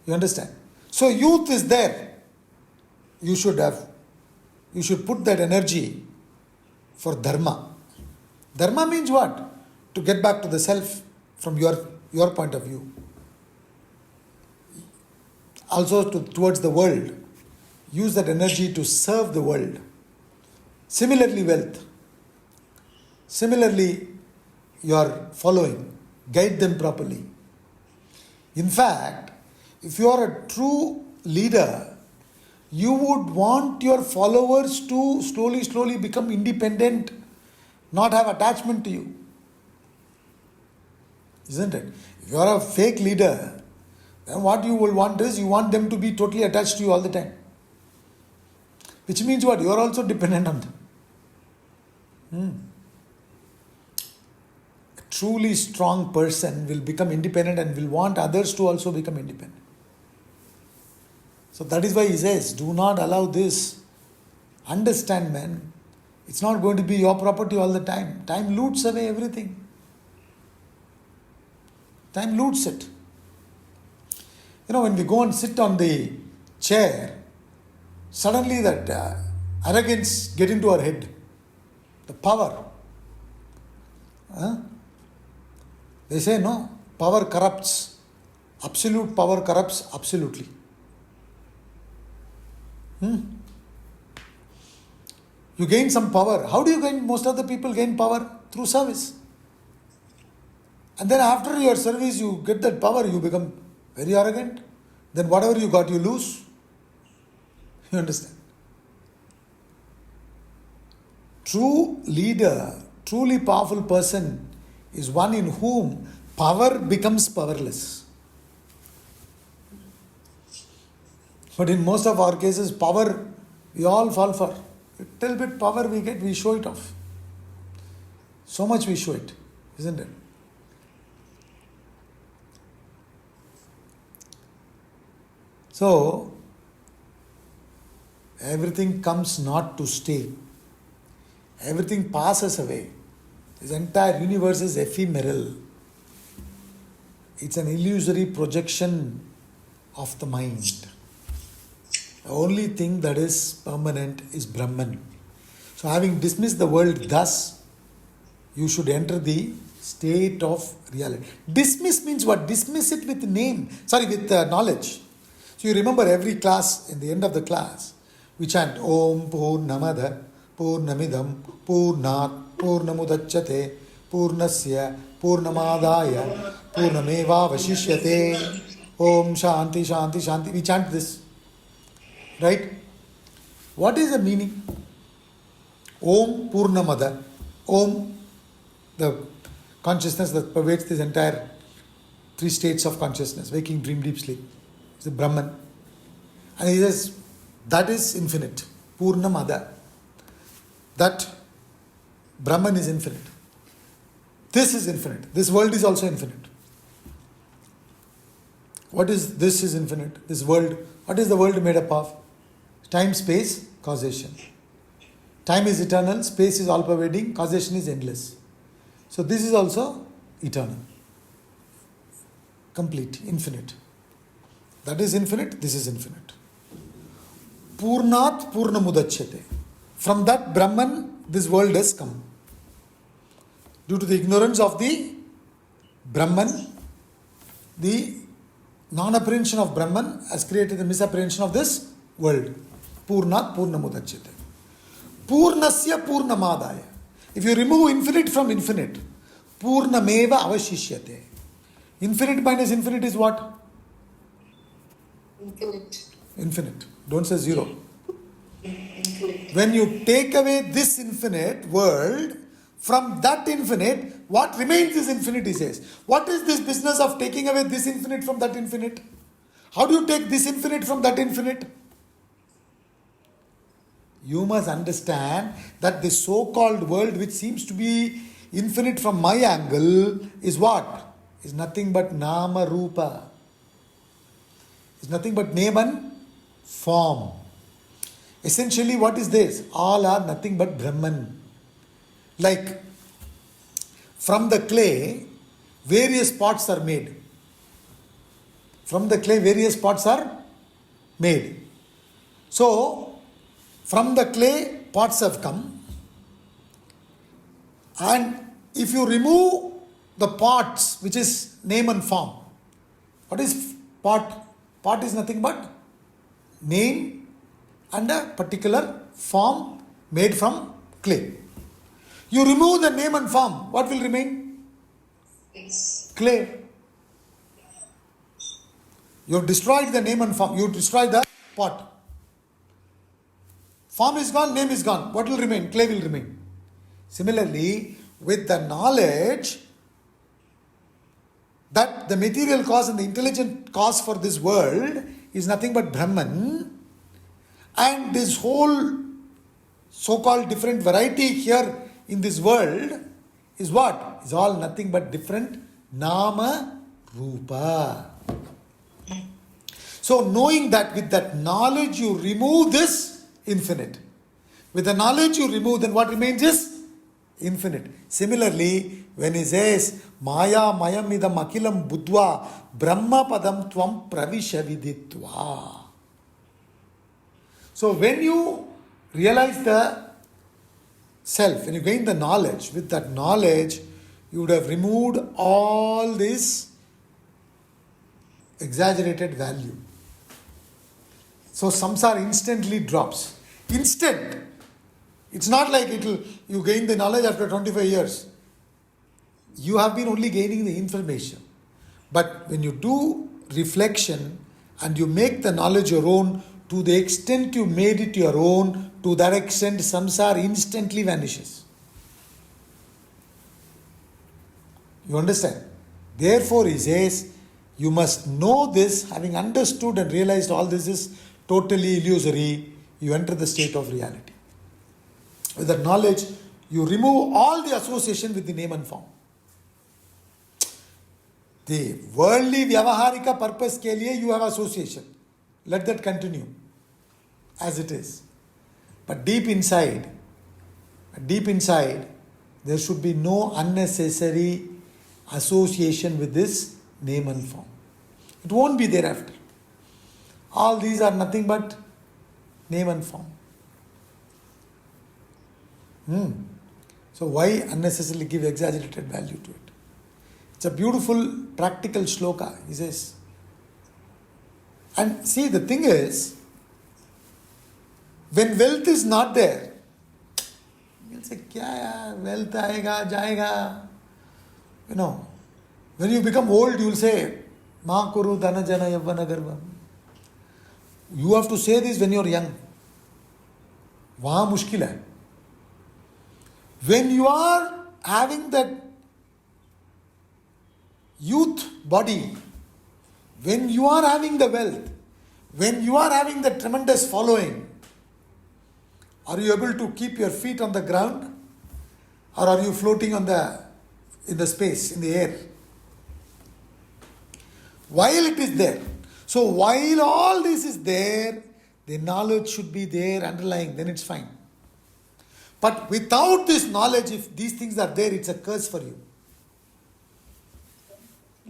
You understand? So youth is there. You should put that energy for dharma. Dharma means what? To get back to the self from your point of view. Also towards the world. Use that energy to serve the world. Similarly, wealth. Similarly, your following. Guide them properly. In fact, if you are a true leader, you would want your followers to slowly become independent, not have attachment to you. Isn't it? If you are a fake leader, then what you will want is you want them to be totally attached to you all the time. Which means what? You are also dependent on them. A truly strong person will become independent and will want others to also become independent. So that is why he says, do not allow this. Understand, man. It's not going to be your property all the time. Time loots away everything. Time loots it. When we go and sit on the chair, suddenly that arrogance get into our head. The power. They say, no, power corrupts. Absolute power corrupts absolutely. You gain some power. How do you gain? Most of the people gain power through service. And then after your service, you get that power, you become very arrogant. Then whatever you got, you lose. You understand? True leader, truly powerful person is one in whom power becomes powerless. But in most of our cases, power, we all fall for. A little bit power we get, we show it off. So much we show it, isn't it? So, everything comes not to stay. Everything passes away. This entire universe is ephemeral. It's an illusory projection of the mind. The only thing that is permanent is Brahman. So So having dismissed the world thus, you should enter the state of reality. Dismiss means what? Dismiss it with knowledge. So you remember every class, in the end of the class, we chant Om Purnamada Purnamidam Purnat Purnamudachyate Purnasya Purnamadaya Purnameva Vashishyate Om Shanti Shanti Shanti. We chant this. Right? What is the meaning? Om Purnamada. Om, the consciousness that pervades this entire three states of consciousness, waking, dream, deep sleep. It's the Brahman. And he says, that is infinite. Purnamada. That Brahman is infinite. This is infinite. This world is also infinite. What is this is infinite? This world, what is the world made up of? Time, space, causation. Time is eternal, space is all-pervading, causation is endless. So this is also eternal. Complete, infinite. That is infinite, this is infinite. Purnat Purnamudachyate. From that Brahman, this world has come. Due to the ignorance of the Brahman, the non-apprehension of Brahman has created the misapprehension of this world. Purnat Purnamudachyate. Purnasya Purnamadaya. If you remove infinite from infinite, Purnameva Avashishyate. Infinite minus infinite is what? Infinite. Infinite. Don't say zero. Infinite. When you take away this infinite world, from that infinite, what remains is infinite, he says. What is this business of taking away this infinite from that infinite? How do you take this infinite from that infinite? You must understand that the so-called world, which seems to be infinite from my angle, is what? Is nothing but Nama Rupa. Is nothing but name and form. Essentially, what is this? All are nothing but Brahman. Like, from the clay, various pots are made. From the clay, various pots are made. So, from the clay, pots have come. And if you remove the pots, which is name and form, what is pot? Pot is nothing but name and a particular form made from clay. You remove the name and form, what will remain? Space. Clay. You have destroyed the name and form. You destroy the pot. Form is gone, name is gone. What will remain? Clay will remain. Similarly, with the knowledge that the material cause and the intelligent cause for this world is nothing but Brahman, and this whole so-called different variety here in this world is what? Is all nothing but different Nama Rupa. So knowing that, with that knowledge you remove this infinite. With the knowledge you remove, then what remains is infinite. Similarly, when he says Maya Mayam idam akilam buddhva Brahma padam tvam pravisha viditva. So when you realize the self, when you gain the knowledge, with that knowledge you would have removed all this exaggerated value. So samsara instantly drops. Instant. It's not like you gain the knowledge after 25 years. You have been only gaining the information. But when you do reflection and you make the knowledge your own, to the extent you made it your own, to that extent samsara instantly vanishes. You understand? Therefore he says, you must know this, having understood and realized all this is totally illusory, you enter the state of reality. With that knowledge, you remove all the association with the name and form. The worldly vyavaharika purpose ke liye you have association. Let that continue as it is. But deep inside, there should be no unnecessary association with this name and form. It won't be thereafter. All these are nothing but name and form. So why unnecessarily give exaggerated value to it? It's a beautiful practical shloka, he says. And see, the thing is, when wealth is not there, you'll say, kya yaar, wealth aayega, jayega. When you become old, you'll say, ma kuru dhana jana yavvana garbham. You have to say this when you're young. Wahan mushkil hai. When you are having that youth body, when you are having the wealth, when you are having the tremendous following, are you able to keep your feet on the ground, or are you floating in the space, in the air? While it is there. So while all this is there, the knowledge should be there underlying, then it's fine. But without this knowledge, if these things are there, it's a curse for you.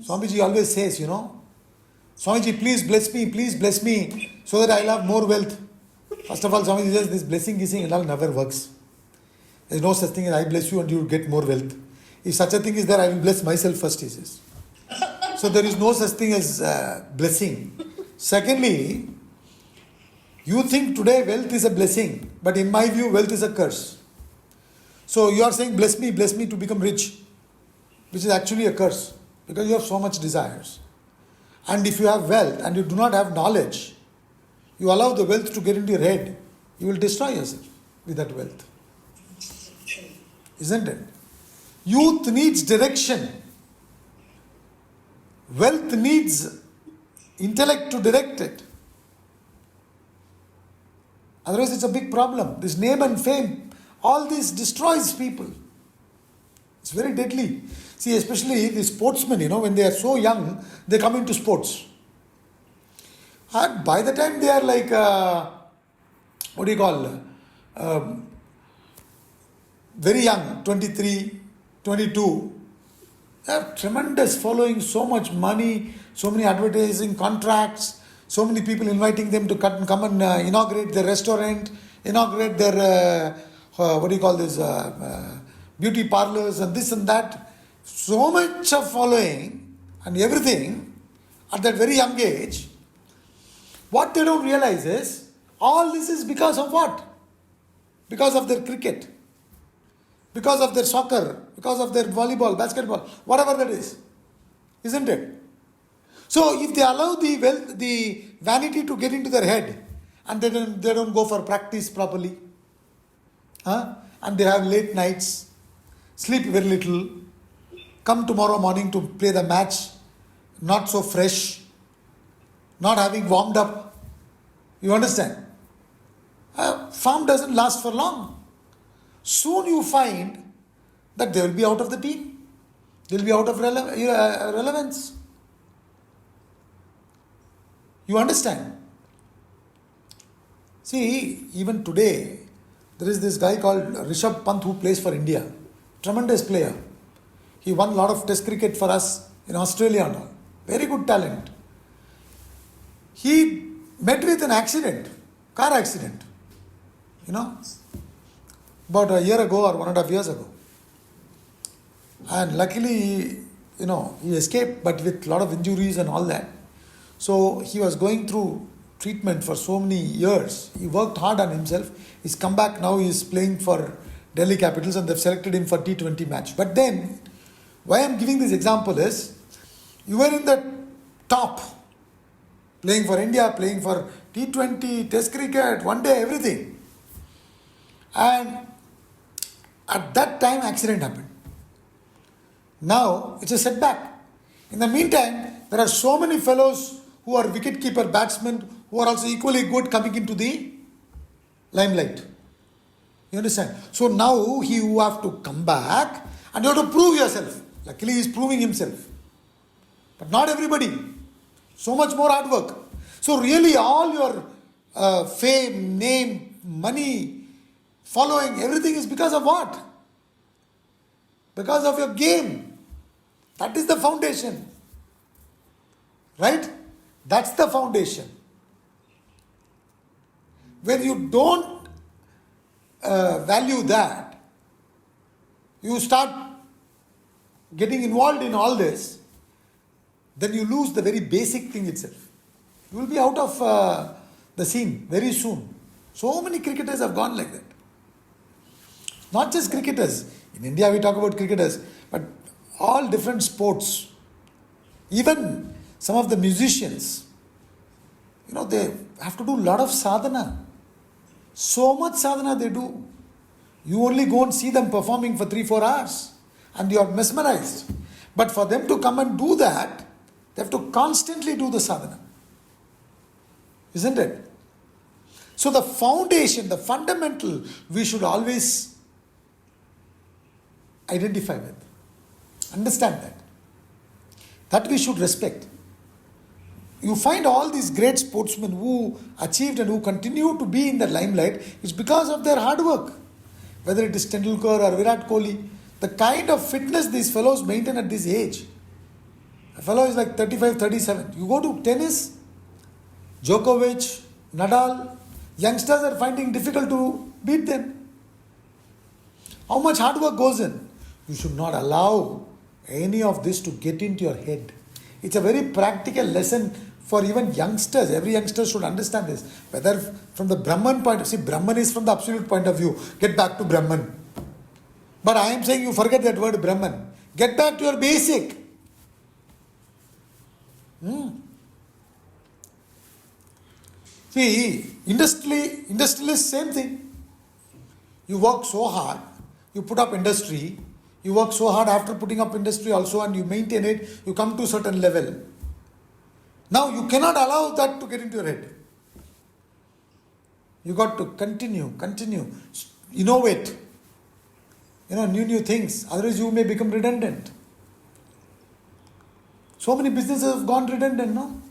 Swamiji always says, Swamiji, please bless me, so that I'll have more wealth. First of all, Swamiji says, this blessing and all never works. There's no such thing as I bless you and you get more wealth. If such a thing is there, I will bless myself first, he says. So there is no such thing as blessing. Secondly, you think today wealth is a blessing, but in my view, wealth is a curse. So you are saying, bless me to become rich, which is actually a curse, because you have so much desires. And if you have wealth and you do not have knowledge, you allow the wealth to get into your head, you will destroy yourself with that wealth. Isn't it? Youth needs direction. Wealth needs intellect to direct it. Otherwise it's a big problem. This name and fame, all this destroys people. It's very deadly. See, especially the sportsmen, when they are so young, they come into sports. And by the time they are like, very young, 23, 22, they have tremendous following, so much money, so many advertising contracts, so many people inviting them to come and inaugurate their restaurant, inaugurate their, beauty parlors and this and that. So much of following and everything at that very young age. What they don't realize is, all this is because of what? Because of their cricket, because of their soccer, because of their volleyball, basketball, whatever that is. Isn't it? So if they allow the vanity to get into their head, and they don't go for practice properly, and they have late nights, sleep very little, come tomorrow morning to play the match, not so fresh, not having warmed up. You understand? Farm doesn't last for long. Soon you find that they will be out of the team. They will be out of relevance. You understand? See, even today, there is this guy called Rishabh Pant who plays for India. Tremendous player. He won a lot of test cricket for us in Australia and all. Very good talent. He met with an accident, car accident, about a year ago or 1.5 years ago. And luckily, he escaped, but with a lot of injuries and all that. So he was going through treatment for so many years. He worked hard on himself. He's come back now, he's playing for Delhi Capitals and they've selected him for T20 match. But then, why I'm giving this example is, you were in the top, playing for India, playing for T20, Test cricket, one day, everything. And at that time, accident happened. Now, it's a setback. In the meantime, there are so many fellows who are wicket-keeper batsmen who are also equally good coming into the limelight. You understand? So now you have to come back and you have to prove yourself. Luckily, he is proving himself. But not everybody. So much more hard work. So really all your fame, name, money, following, everything is because of what? Because of your game. That is the foundation. Right? That's the foundation. When you don't value that, you start getting involved in all this, then you lose the very basic thing itself. You will be out of the scene very soon. So many cricketers have gone like that. Not just cricketers. In India we talk about cricketers, but all different sports. Even some of the musicians, they have to do a lot of sadhana. So much sadhana they do. You only go and see them performing for 3-4 hours and you are mesmerized. But for them to come and do that, they have to constantly do the sadhana. Isn't it? So the foundation, the fundamental, we should always identify with. Understand that. That we should respect. You find all these great sportsmen who achieved and who continue to be in the limelight, it's because of their hard work. Whether it is Tendulkar or Virat Kohli, the kind of fitness these fellows maintain at this age. A fellow is like 35, 37. You go to tennis, Djokovic, Nadal, youngsters are finding difficult to beat them. How much hard work goes in? You should not allow any of this to get into your head. It's a very practical lesson for even youngsters. Every youngster should understand this. Whether from the Brahman point of view, Brahman is from the absolute point of view. Get back to Brahman. But I am saying you forget that word Brahman. Get back to your basic. See, industrialists, same thing. You work so hard, you put up industry, you work so hard after putting up industry also and you maintain it, you come to a certain level. Now you cannot allow that to get into your head. You got to continue, innovate, new things, otherwise you may become redundant. So many businesses have gone redundant, no?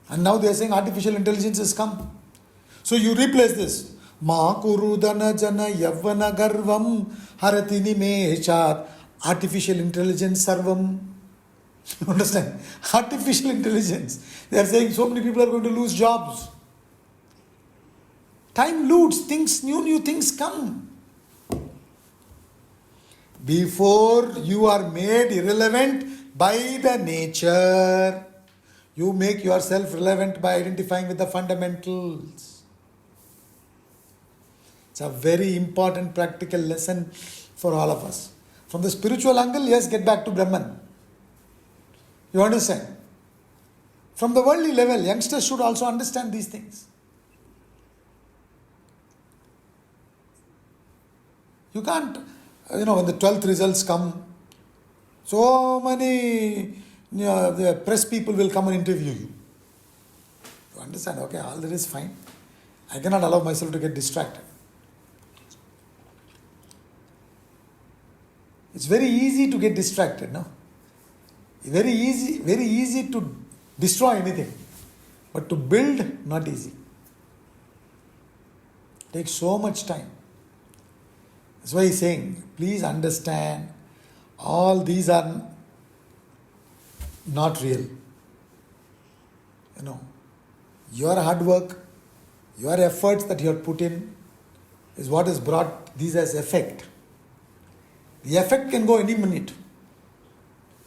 And now they are saying artificial intelligence has come. So you replace this. Ma kurudana jana yavana garvam harati nimeshat. Artificial intelligence sarvam. You understand? Artificial intelligence. They are saying so many people are going to lose jobs. Time loots, things, new things come. Before you are made irrelevant by the nature, you make yourself relevant by identifying with the fundamentals. It's a very important practical lesson for all of us. From the spiritual angle, yes, get back to Brahman. You understand? From the worldly level, youngsters should also understand these things. You can't, when the 12th results come, so many the press people will come and interview you. You understand? Okay, all that is fine. I cannot allow myself to get distracted. It's very easy to get distracted, no? Very easy to destroy anything. But to build, not easy. It takes so much time. That's why he's saying, please understand, all these are not real. Your hard work, your efforts that you have put in is what has brought these as effect. The effect can go any minute.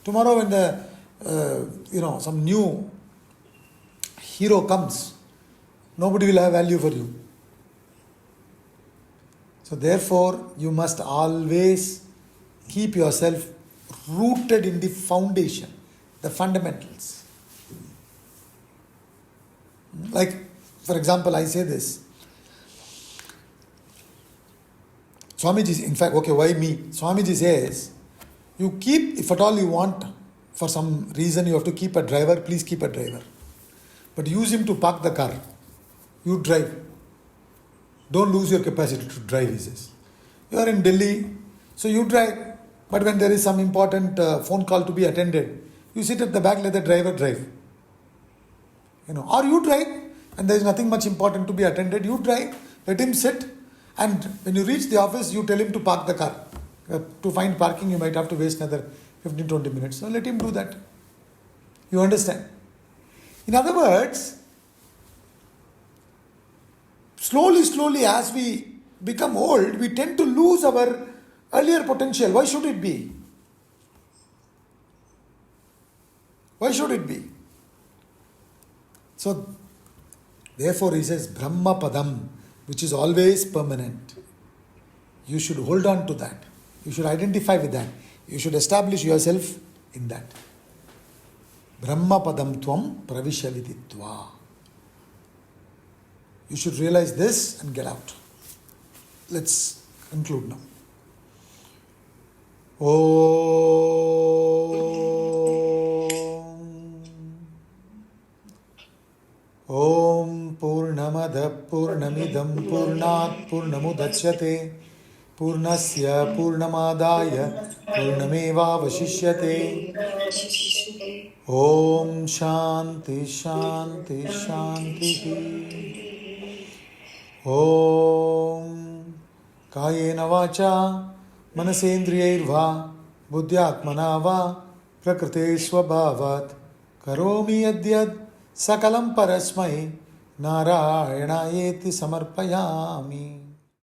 Tomorrow when the, some new hero comes, nobody will have value for you. So therefore, you must always keep yourself rooted in the foundation, the fundamentals. Like, for example, I say this. Swamiji, in fact, okay, why me? Swamiji says, you keep, if at all you want, for some reason you have to keep a driver, please keep a driver. But use him to park the car. You drive. Don't lose your capacity to drive, he says. You are in Delhi, so you drive. But when there is some important phone call to be attended, you sit at the back, let the driver drive. Or you drive, and there is nothing much important to be attended. You drive, let him sit, and when you reach the office, you tell him to park the car. To find parking, you might have to waste another 15-20 minutes. So let him do that. You understand? In other words, slowly, as we become old, we tend to lose our earlier potential. Why should it be? Why should it be? So, therefore he says Brahma Padam, which is always permanent. You should hold on to that. You should identify with that. You should establish yourself in that. Brahma Padam Tvam Pravishaviditva. You should realize this and get out. Let's conclude now. Om Purnamada Purnamidam Purnat Purnamudachyate Purnasya Purnamadaya Purnameva Vashishyate. Om Shanti Shanti Shanti. Om Kayena Vacha Manasendriyairva Buddhyatmana va Prakrite Swabhavat Karomi Yadyad Sakalam Parasmai Narayana Yeti Samarpayami.